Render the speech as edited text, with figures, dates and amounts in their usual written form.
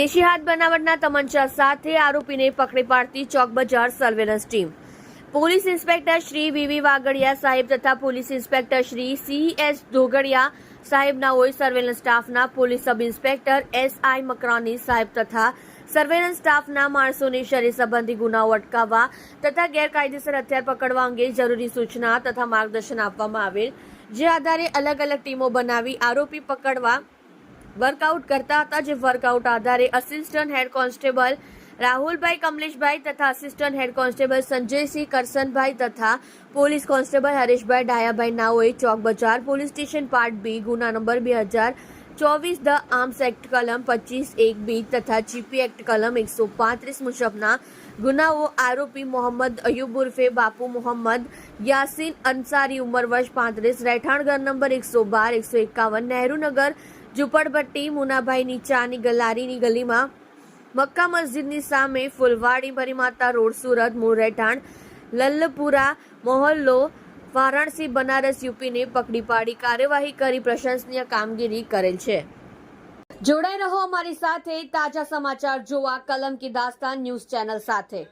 દેશી હાથ બનાવટના તમંચા સાથે આરોપીને પકડી પાડતી ચોક બજાર surveillance team. Police inspector Shri VV Vagadia સાહેબ તથા પોલીસ ઇન્સ્પેક્ટર શ્રી સીએસ ધોગડિયા સાહેબના હોય સર્વેલન્સ સ્ટાફના પોલીસ સબ ઇન્સ્પેક્ટર એસઆઈ મકરાની સાહેબ તથા સર્વેલન્સ સ્ટાફના માણસોને શરીર સંબંધી ગુનાઓ અટકાવવા તથા ગેરકાયદેસર હથિયાર પકડવા અંગે જરૂરી સૂચના તથા માર્ગદર્શન આપવામાં આવેલ, જે આધારે અલગ અલગ ટીમો બનાવી આરોપી પકડવા વર્કઆઉટ કરતા હતા. જે વર્કઆઉટ આધારે આસિસ્ટન્ટ હેડ કોન્સ્ટેબલ રાહુલભાઈ કમલેશભાઈ તથા આસિસ્ટન્ટ હેડ કોન્સ્ટેબલ સંજયસિંહ કરસનભાઈ તથા પોલીસ કોન્સ્ટેબલ હરેશભાઈ ડાયાભાઈ નાઓએ Chowk Bazaar police station part B ગુના નંબર 2024 ધ આર્મ્સ એક્ટ કલમ 25(1)(b) તથા જીપી એક્ટ કલમ 135 મુજબના ગુનાઓ આરોપી મોહમ્મદ અયુબ ઉર્ફે બાપુ મોહમ્મદ યાસીન અંસારી ઉંમર વર્ષ 35 રહેઠાણ ઘર નંબર 112 151 નહેરુનગર ઝુંપડપટ્ટી મુનાભાઈની ચાની ગલારીની ગલીમાં મક્કા મસ્જિદની સામે ફુલવાડી ભરીમાતા રોડ સુરત મૂળ રહેઠાણ લલ્લપુરા મોહલ્લો વારાણસી બનારસ યુપીને પકડી પાડી કાર્યવાહી કરી પ્રશંસનીય કામગીરી કરેલ છે. જોડાઈ રહો અમારી સાથે તાજા સમાચાર જોવા કલમ કી દાસ્તાન ન્યૂઝ ચેનલ સાથે.